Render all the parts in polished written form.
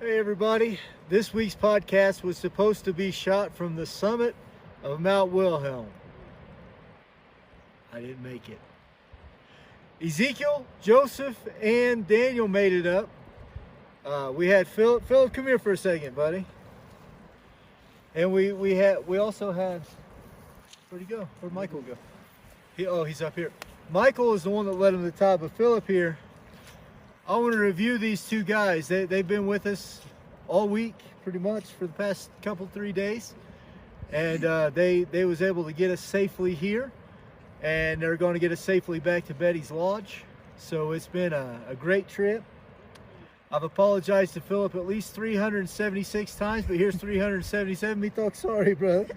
Hey everybody, this week's podcast was supposed to be shot from the summit of Mount Wilhelm. I didn't make it. Ezekiel, Joseph, and Daniel made it up. We had Philip. Philip, come here for a second, buddy. And we also had, where'd he go? Where'd Michael go? He's up here. Michael is the one that led him to the top, but Philip here. I want to review these two guys. They've been with us all week, pretty much, for the past 3 days. And they was able to get us safely here. And they're going to get us safely back to Betty's Lodge. So it's been a great trip. I've apologized to Philip at least 376 times, but here's 377. Me talk sorry, brother.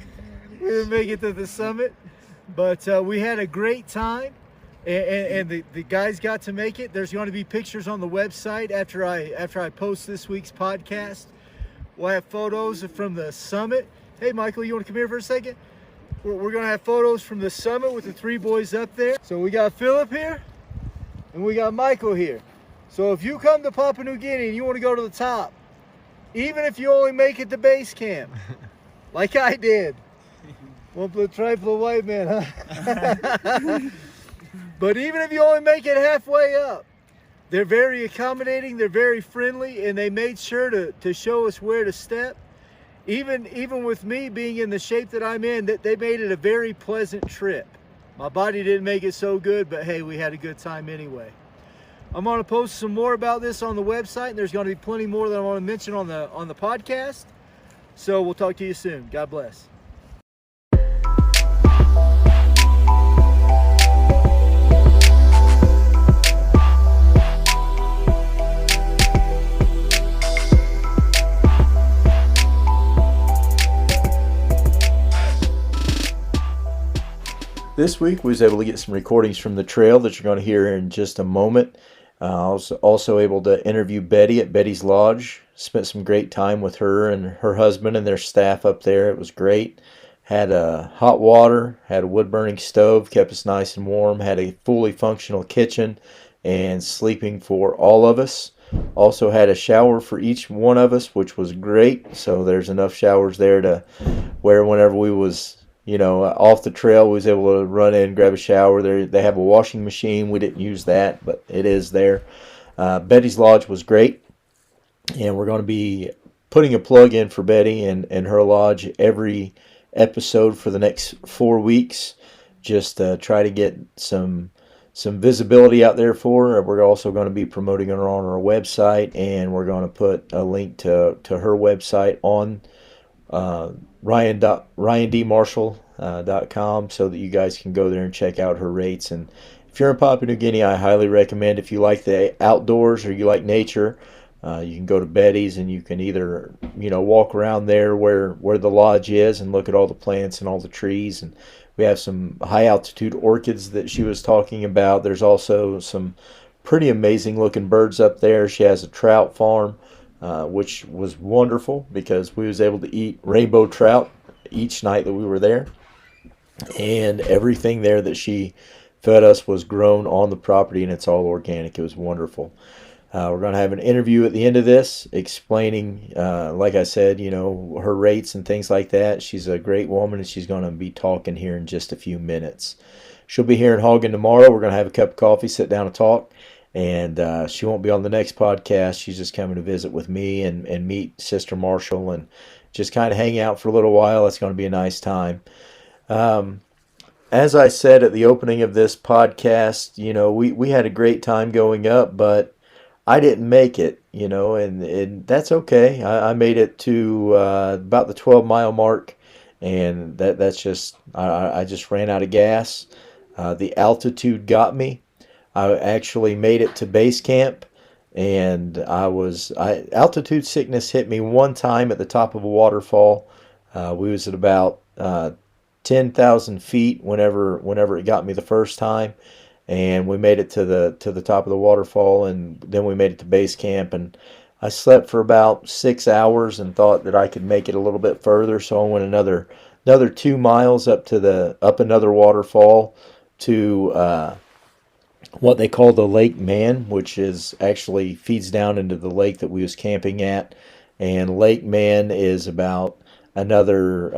We didn't make it to the summit. But we had a great time. And the guys got to make it. There's going to be pictures on the website after I post this week's podcast. We'll have photos from the summit. Hey, Michael, you want to come here for a second? We're going to have photos from the summit with the three boys up there. So we got Philip here, and we got Michael here. So if you come to Papua New Guinea and you want to go to the top, even if you only make it to base camp, like I did, one blue trifle white man, huh? But even if you only make it halfway up, they're very accommodating, they're very friendly, and they made sure to show us where to step. Even with me being in the shape that I'm in, that they made it a very pleasant trip. My body didn't make it so good, but hey, we had a good time anyway. I'm going to post some more about this on the website, and there's going to be plenty more that I want to mention on the podcast. So we'll talk to you soon. God bless. This week we was able to get some recordings from the trail that you're going to hear in just a moment. I was also able to interview Betty at Betty's Lodge. Spent some great time with her and her husband and their staff up there. It was great. Had hot water, had a wood-burning stove, kept us nice and warm, had a fully functional kitchen, and sleeping for all of us. Also had a shower for each one of us, which was great. So there's enough showers there to where whenever we was off the trail, we was able to run in, grab a shower. They have a washing machine. We didn't use that, but it is there. Betty's Lodge was great, and we're going to be putting a plug in for Betty and her lodge every episode for the next 4 weeks, just to try to get some visibility out there for her. We're also going to be promoting her on our website, and we're going to put a link to her website on RyanDMarshall.com so that you guys can go there and check out her rates. And if you're in Papua New Guinea, I highly recommend, if you like the outdoors or you like nature, you can go to Betty's, and you can either walk around there where the lodge is and look at all the plants and all the trees. And we have some high altitude orchids that she was talking about. There's also some pretty amazing looking birds up there. She has a trout farm, which was wonderful because we was able to eat rainbow trout each night that we were there, and everything there that she fed us was grown on the property, and it's all organic. It was wonderful. We're going to have an interview at the end of this explaining, like I said, her rates and things like that. She's a great woman, and she's going to be talking here in just a few minutes. She'll be here in Hagen tomorrow. We're going to have a cup of coffee, sit down and talk. And she won't be on the next podcast. She's just coming to visit with me and meet Sister Marshall and just kind of hang out for a little while. It's going to be a nice time. As I said at the opening of this podcast, we had a great time going up, but I didn't make it, and that's okay. I made it to about the 12-mile mark, and that's just, I just ran out of gas. The altitude got me. I actually made it to base camp, and altitude sickness hit me one time at the top of a waterfall. We was at about 10,000 feet whenever it got me the first time, and we made it to the top of the waterfall, and then we made it to base camp, and I slept for about 6 hours and thought that I could make it a little bit further, so I went another 2 miles up another waterfall to what they call the Lake Man, which is actually feeds down into the lake that we was camping at. And Lake Man is about another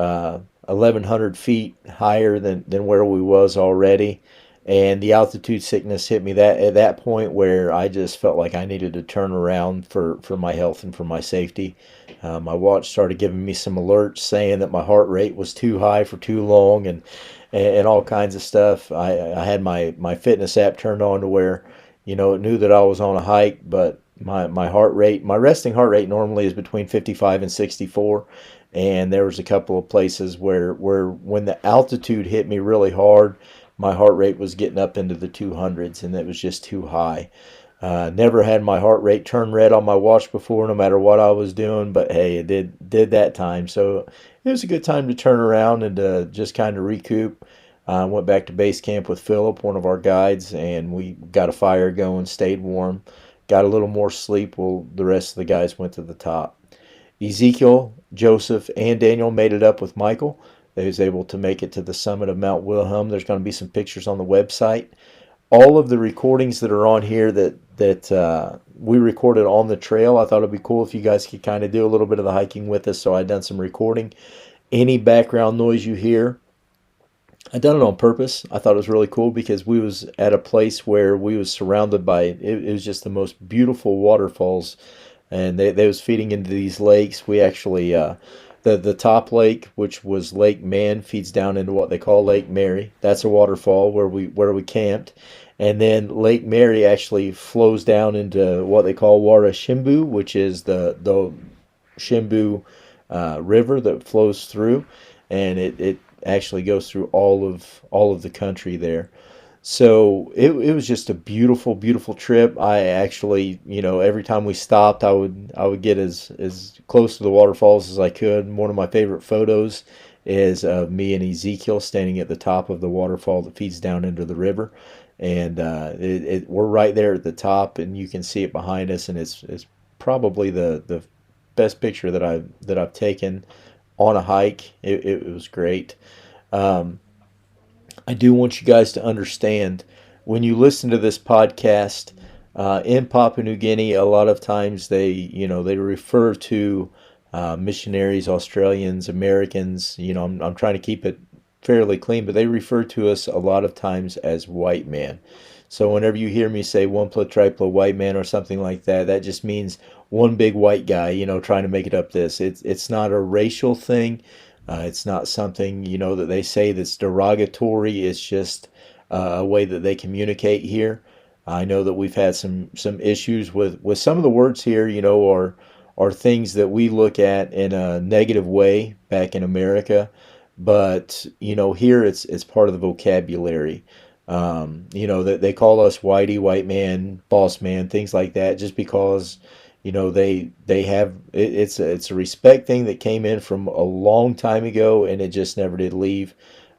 1,100 feet higher than where we was already. And the altitude sickness hit me that at that point where I just felt like I needed to turn around for my health and for my safety. My watch started giving me some alerts saying that my heart rate was too high for too long, and all kinds of stuff. I had my fitness app turned on to where, it knew that I was on a hike, but my heart rate, my resting heart rate normally is between 55 and 64. And there was a couple of places where when the altitude hit me really hard, my heart rate was getting up into the 200s, and it was just too high. Never had my heart rate turn red on my watch before, no matter what I was doing. But hey, it did that time. So it was a good time to turn around and to just kind of recoup. Went back to base camp with Philip, one of our guides, and we got a fire going, stayed warm, got a little more sleep. While the rest of the guys went to the top. Ezekiel, Joseph, and Daniel made it up with Michael. They was able to make it to the summit of Mount Wilhelm. There's going to be some pictures on the website. All of the recordings that are on here that we recorded on the trail, I thought it'd be cool if you guys could kind of do a little bit of the hiking with us. So I done some recording. Any background noise you hear, I done it on purpose. I thought it was really cool because we was at a place where we was surrounded by it was just the most beautiful waterfalls, and they was feeding into these lakes. We actually the top lake, which was Lake Man, feeds down into what they call Lake Mary. That's a waterfall where we camped. And then Lake Mary actually flows down into what they call Warashimbu, which is the Shimbu river that flows through, and it actually goes through all of the country there. So it was just a beautiful, beautiful trip. I actually, every time we stopped, I would get as close to the waterfalls as I could. And one of my favorite photos is of me and Ezekiel standing at the top of the waterfall that feeds down into the river, and we're right there at the top, and you can see it behind us, and it's probably the best picture that I've taken on a hike. It was great. Um, I do want you guys to understand when you listen to this podcast in Papua New Guinea, a lot of times they refer to missionaries, Australians, Americans. I'm trying to keep it fairly clean, but they refer to us a lot of times as white man. So whenever you hear me say one pla tripla white man or something like that, that just means one big white guy, trying to make it up this. It's not a racial thing. It's not something, that they say that's derogatory. It's just a way that they communicate here. I know that we've had some issues with some of the words here, are things that we look at in a negative way back in America. But, here it's part of the vocabulary. That they call us whitey, white man, boss man, things like that, just because they have it's a respect thing that came in from a long time ago, and it just never did leave.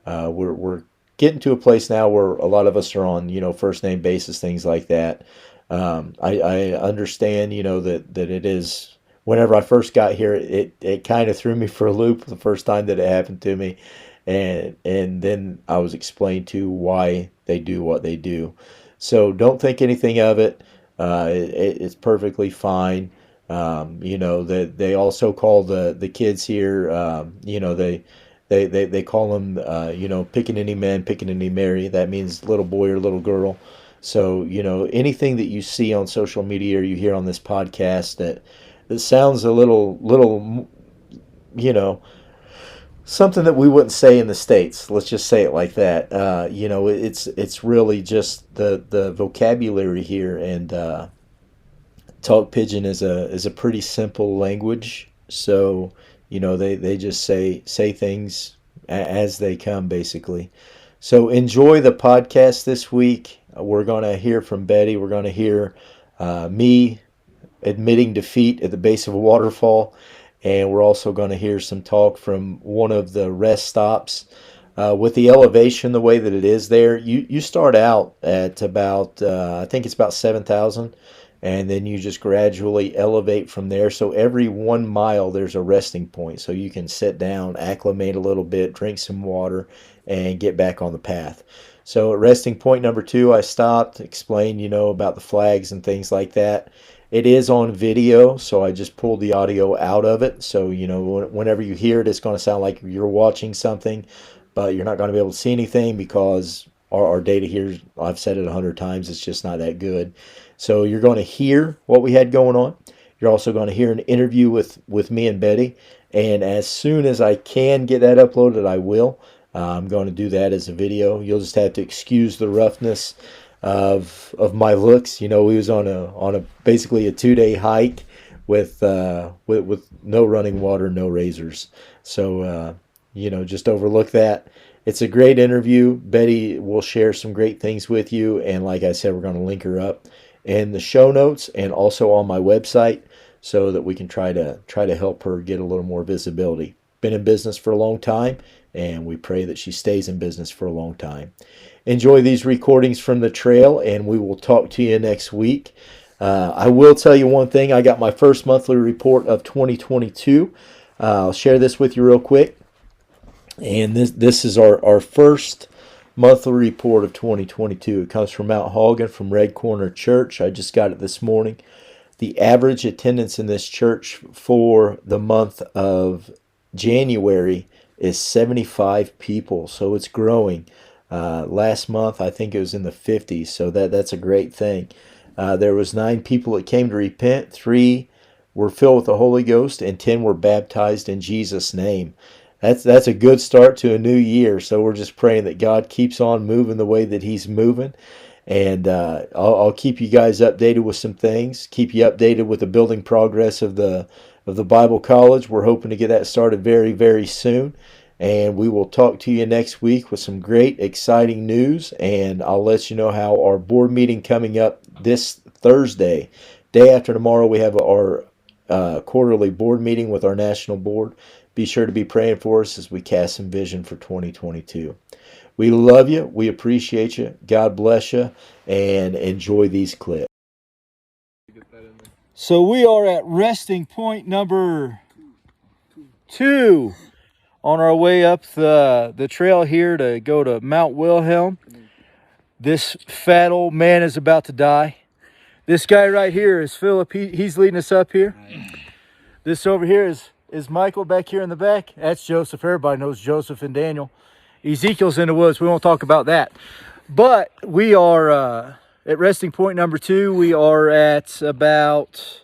We're getting to a place now where a lot of us are on first name basis, things like that. I understand that it is. Whenever I first got here, it kind of threw me for a loop the first time that it happened to me, and then I was explained to why they do what they do. So don't think anything of it. It's perfectly fine. That they also call the kids here. They call them pickaninny man, pickaninny Mary. That means little boy or little girl. So anything that you see on social media or you hear on this podcast that sounds a little you know something that we wouldn't say in the States. Let's just say it like that. It's really just the vocabulary here, and talk pidgin is a pretty simple language. So they just say things as they come, basically. So enjoy the podcast this week. We're going to hear from Betty. We're going to hear me admitting defeat at the base of a waterfall. And we're also going to hear some talk from one of the rest stops. With the elevation the way that it is there, you start out at about, I think it's about 7,000. and then you just gradually elevate from there. So every 1 mile there's a resting point, so you can sit down, acclimate a little bit, drink some water, and get back on the path. So at resting point number 2, I stopped, explained, about the flags and things like that. It is on video, so I just pulled the audio out of it. So, whenever you hear it, it's going to sound like you're watching something, but you're not going to be able to see anything because our data here, I've said it 100 times, it's just not that good. So you're going to hear what we had going on. You're also going to hear an interview with me and Betty. And as soon as I can get that uploaded, I will. I'm going to do that as a video. You'll just have to excuse the roughness of my looks. We was on a basically a 2-day hike with no running water, no razors. So just overlook that. It's a great interview. Betty will share some great things with you, and like I said, we're going to link her up in the show notes and also on my website so that we can try to help her get a little more visibility. Been in business for a long time, and we pray that she stays in business for a long time. Enjoy these recordings from the trail, and we will talk to you next week. I will tell you one thing. I got my first monthly report of 2022. I'll share this with you real quick. And this is our first monthly report of 2022. It comes from Mount Hagen from Red Corner Church. I just got it this morning. The average attendance in this church for the month of January is 75 people, so it's growing. Last month, I think it was in the 50s, so that's a great thing. There was 9 people that came to repent. 3 were filled with the Holy Ghost, and 10 were baptized in Jesus' name. That's a good start to a new year. So we're just praying that God keeps on moving the way that He's moving. And I'll keep you guys updated with some things. Keep you updated with the building progress of the Bible College. We're hoping to get that started very, very soon. And we will talk to you next week with some great, exciting news. And I'll let you know how our board meeting coming up this Thursday, day after tomorrow, we have our quarterly board meeting with our national board. Be sure to be praying for us as we cast some vision for 2022. We love you. We appreciate you. God bless you. And enjoy these clips. So we are at resting point number 2 on our way up the trail here to go to Mount Wilhelm. This fat old man is about to die. This guy right here is Philip. He's leading us up here. This over here is Michael back here in the back. That's Joseph. Everybody knows Joseph and Daniel. Ezekiel's in the woods. We won't talk about that. But we are at resting point number 2. We are at about,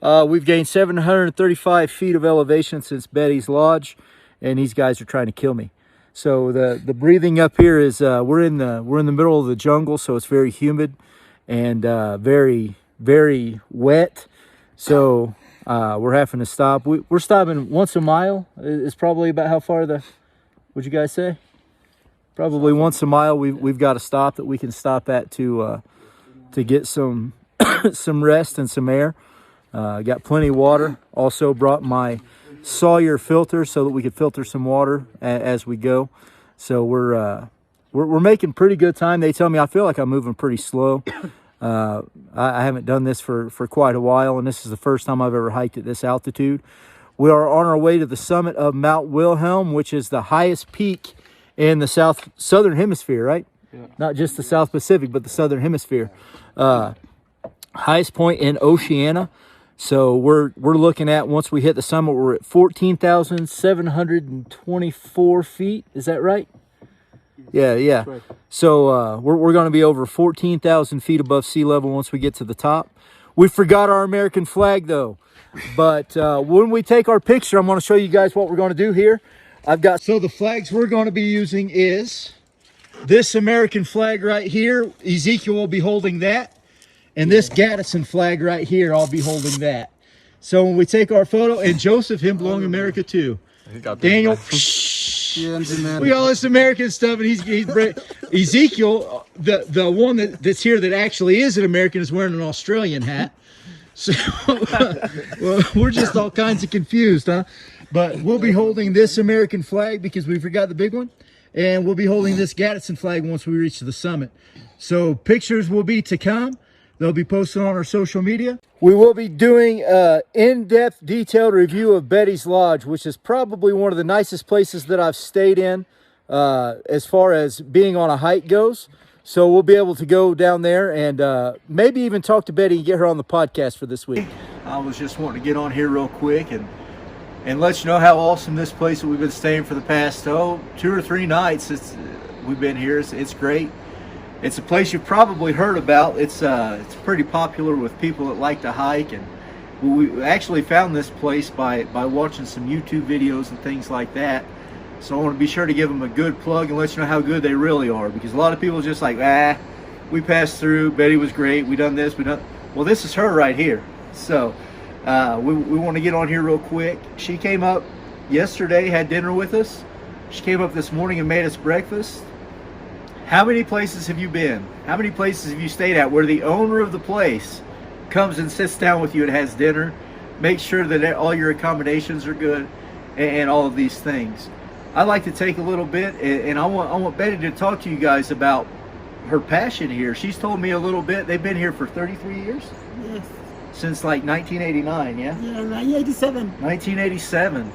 we've gained 735 feet of elevation since Betty's Lodge, and these guys are trying to kill me. So the breathing up here is, we're in the middle of the jungle, so it's very humid and very, very wet. So we're having to stop. We're stopping once a mile. Is probably about how far would you guys say? Probably once a mile. We've got a stop that we can stop at to get some some rest and some air. Got plenty of water. Also brought my Sawyer filter so that we could filter some water as we go. So we're making pretty good time. They tell me I feel like I'm moving pretty slow. I haven't done this for quite a while, and this is the first time I've ever hiked at this altitude. We are on our way to the summit of Mount Wilhelm, which is the highest peak in the southern hemisphere, right? Yeah. Not just the South Pacific, but the southern hemisphere. Highest point in Oceania. So we're looking at, once we hit the summit, we're at 14,724 feet. Is that right? Yeah. Right. So we're going to be over 14,000 feet above sea level once we get to the top. We forgot our American flag, though. But when we take our picture, I'm going to show you guys what we're going to do here. So the flags we're going to be using is this American flag right here. Ezekiel will be holding that. And this Gadsden flag right here, I'll be holding that. So when we take our photo, and Joseph, him blowing America too. Daniel, we all this American stuff, and he's Ezekiel, the one that's here that actually is an American, is wearing an Australian hat. So well, we're just all kinds of confused, huh? But we'll be holding this American flag because we forgot the big one, and we'll be holding this Gadsden flag once we reach the summit. So pictures will be to come. They'll be posted on our social media. We will be doing an in-depth, detailed review of Betty's Lodge, which is probably one of the nicest places that I've stayed in as far as being on a hike goes. So we'll be able to go down there and maybe even talk to Betty and get her on the podcast for this week. I was just wanting to get on here real quick and let you know how awesome this place that we've been staying for the past 2 or 3 nights. We've been here. It's great. It's a place you've probably heard about. It's pretty popular with people that like to hike, and we actually found this place by watching some YouTube videos and things like that. So I want to be sure to give them a good plug and let you know how good they really are, because a lot of people are just like, we passed through, Betty was great, we done this, well, this is her right here. So we want to get on here real quick. She came up yesterday, had dinner with us. She came up this morning and made us breakfast. How many places have you been? How many places have you stayed at where the owner of the place comes and sits down with you and has dinner, makes sure that all your accommodations are good, and all of these things? I'd like to take a little bit, and I want Betty to talk to you guys about her passion here. She's told me a little bit. They've been here for 33 years? Yes. Since like 1989, yeah? Yeah, 1987. 1987.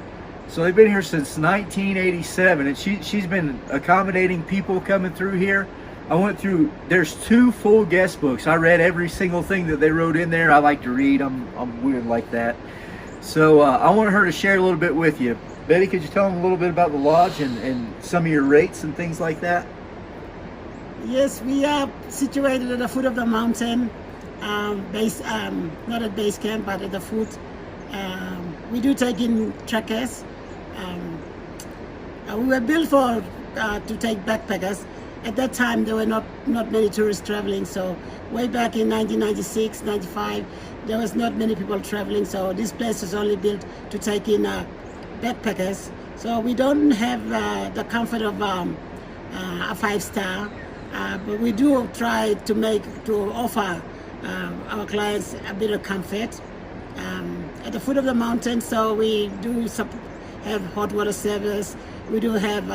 So they've been here since 1987, and she's been accommodating people coming through here. I went through, there's 2 full guest books. I read every single thing that they wrote in there. I like to read. I'm weird like that. So I want her to share a little bit with you. Betty, could you tell them a little bit about the lodge and some of your rates and things like that? Yes, we are situated at the foot of the mountain, not at base camp, but at the foot. We do take in trekkers. We were built for to take backpackers. At that time, there were not many tourists traveling. So way back in 1996, 95, there was not many people traveling. So this place was only built to take in backpackers. So we don't have the comfort of a 5-star, but we do try to offer our clients a bit of comfort at the foot of the mountain. So we do have hot water service. We do have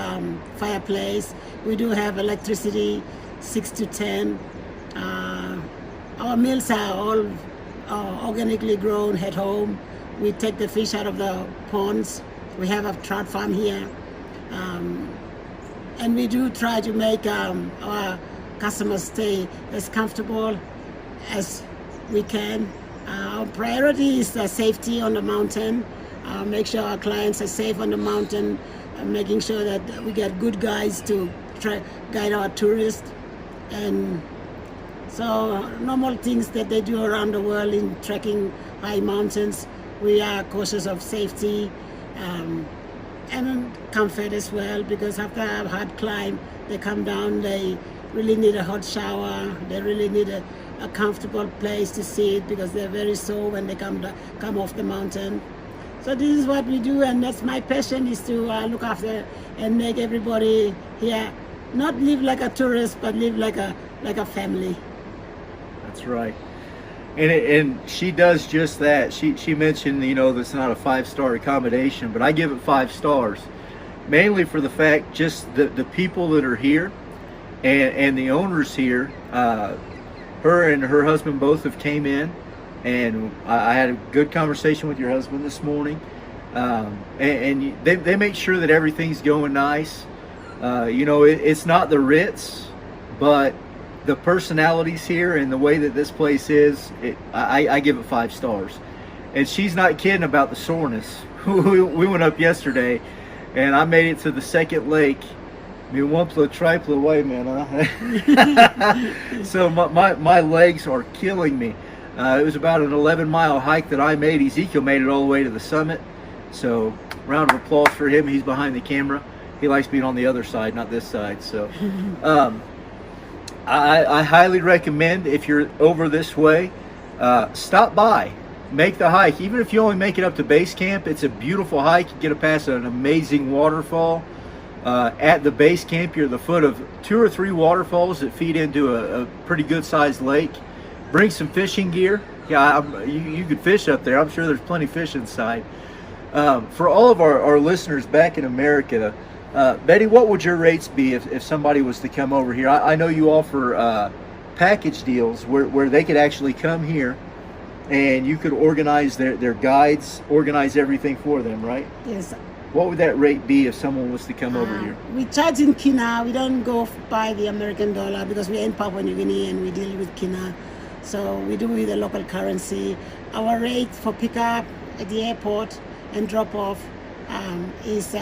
fireplace. We do have electricity, 6 to 10. Our meals are all organically grown at home. We take the fish out of the ponds. We have a trout farm here. And we do try to make our customers stay as comfortable as we can. Our priority is the safety on the mountain. Make sure our clients are safe on the mountain, making sure that we get good guides to guide our tourists. And so normal things that they do around the world in trekking high mountains, we are cautious of safety and comfort as well, because after a hard climb, they come down, they really need a hot shower, they really need a comfortable place to sit, because they're very sore when they come off the mountain. So this is what we do, and that's my passion, is to look after and make everybody here not live like a tourist, but live like a family. That's right. And she does just that. She mentioned, that's not a 5-star accommodation, but I give it 5 stars, mainly for the fact just the people that are here and the owners here. Her and her husband both have came in, and I had a good conversation with your husband this morning, and they make sure that everything's going nice. It's not the Ritz, but the personalities here and the way that this place is, I give it 5 stars. And she's not kidding about the soreness. We went up yesterday, and I made it to the second lake. One triple way, man. Huh? So my legs are killing me. It was about an 11-mile hike that I made. Ezekiel made it all the way to the summit. So round of applause for him. He's behind the camera. He likes being on the other side, not this side. So I highly recommend, if you're over this way, stop by, make the hike. Even if you only make it up to base camp, it's a beautiful hike. You get to pass an amazing waterfall. At the base camp, you're at the foot of 2 or 3 waterfalls that feed into a pretty good sized lake. Bring some fishing gear. Yeah, you could fish up there. I'm sure there's plenty of fish inside. For all of our listeners back in America, Betty, what would your rates be if somebody was to come over here? I know you offer package deals where they could actually come here and you could organize their guides, organize everything for them, right? Yes. What would that rate be if someone was to come over here? We charge in kina. We don't go by the American dollar because we're in Papua New Guinea and we deal with kina. So we do with the local currency. Our rate for pickup at the airport and drop off is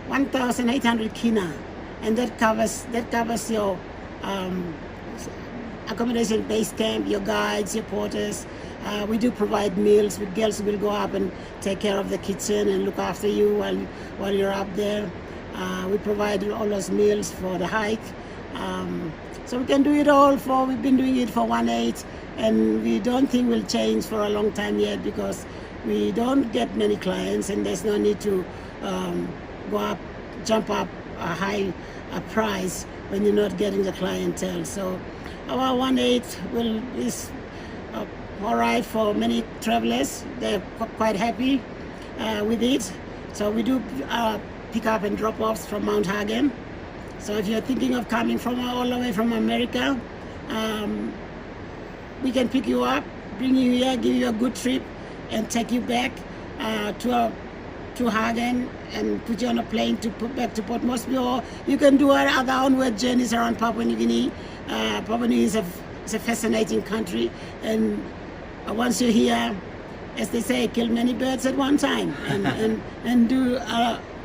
1,800 kina, and that covers your accommodation base camp, your guides, your porters. We do provide meals. With girls will go up and take care of the kitchen and look after you while you're up there. We provide all those meals for the hike. So we can do it all we've been doing it for 1/8, and we don't think we'll change for a long time yet because we don't get many clients and there's no need to jump up a price when you're not getting the clientele. So our 1/8 is all right for many travelers. They're quite happy with it. So we do pick up and drop offs from Mount Hagen. So if you're thinking of coming from all the way from America, we can pick you up, bring you here, give you a good trip, and take you back to Hagen and put you on a plane to put back to Port Moresby. Or you can do other onward journeys around Papua New Guinea. Papua New Guinea is a fascinating country, and once you're here, as they say, kill many birds at one time, and do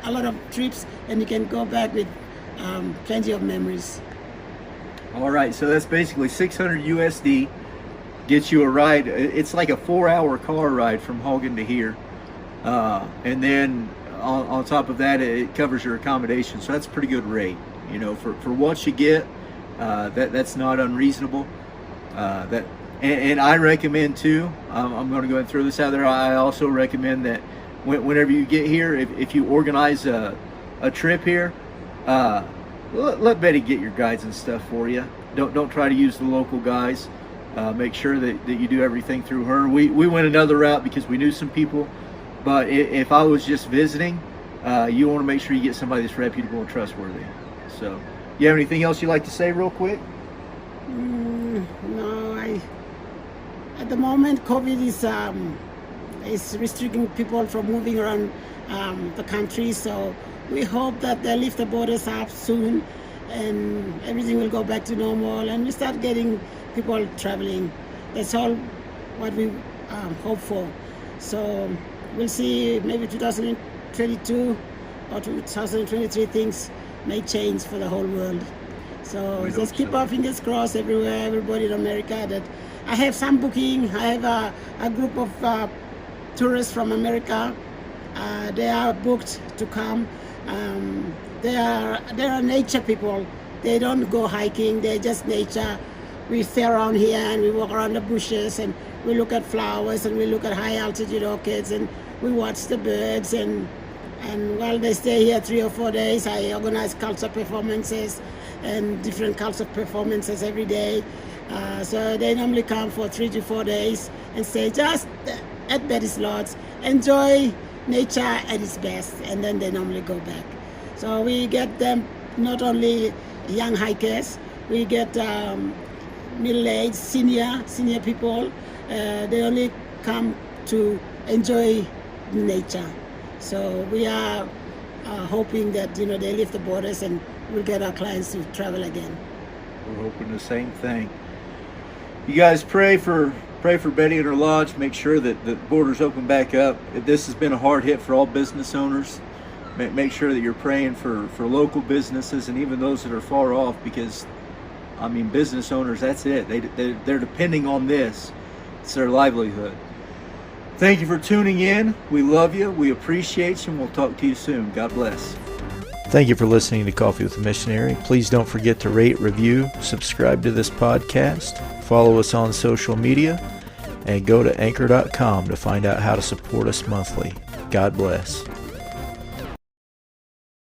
a lot of trips, and you can go back with plenty of memories. All right, so that's basically 600 USD. Gets you a ride. It's like a 4-hour car ride from Hagen to here. And then on top of that, it covers your accommodation. So that's a pretty good rate. You know, for what you get, that's not unreasonable. And I recommend too, I'm going to go ahead and throw this out there, I also recommend that whenever you get here, if you organize a trip here, let Betty get your guides and stuff for you. Don't try to use the local guys. Make sure that you do everything through her. We went another route because we knew some people, but if I was just visiting, you want to make sure you get somebody that's reputable and trustworthy. So, you have anything else you'd like to say real quick? No, at the moment COVID is restricting people from moving around the country, so we hope that they lift the borders up soon and everything will go back to normal and we start getting people traveling. That's all what we hope for. So we'll see, maybe 2022 or 2023 things may change for the whole world. So just keep our fingers crossed everywhere, everybody in America. That I have some booking. I have a group of tourists from America. They are booked to come. They are nature people. They don't go hiking. They're just nature. We stay around here and we walk around the bushes and we look at flowers and we look at high altitude orchids and we watch the birds and while they stay here 3 or 4 days, I organize culture performances and different culture performances every day. So they normally come for 3 to 4 days and stay just at Betty's Lodge, enjoy nature at its best, and then they normally go back. So we get them not only young hikers, we get middle-aged, senior people. They only come to enjoy nature. So we are hoping that they lift the borders and we'll get our clients to travel again. We're hoping the same thing. You guys pray for Betty and her lodge. Make sure that the borders open back up. This has been a hard hit for all business owners. Make sure that you're praying for local businesses and even those that are far off, because I mean, business owners, that's it. They're depending on this. It's their livelihood. Thank you for tuning in. We love you. We appreciate you, and we'll talk to you soon. God bless. Thank you for listening to Coffee with a Missionary. Please don't forget to rate, review, subscribe to this podcast, follow us on social media, and go to anchor.com to find out how to support us monthly. God bless.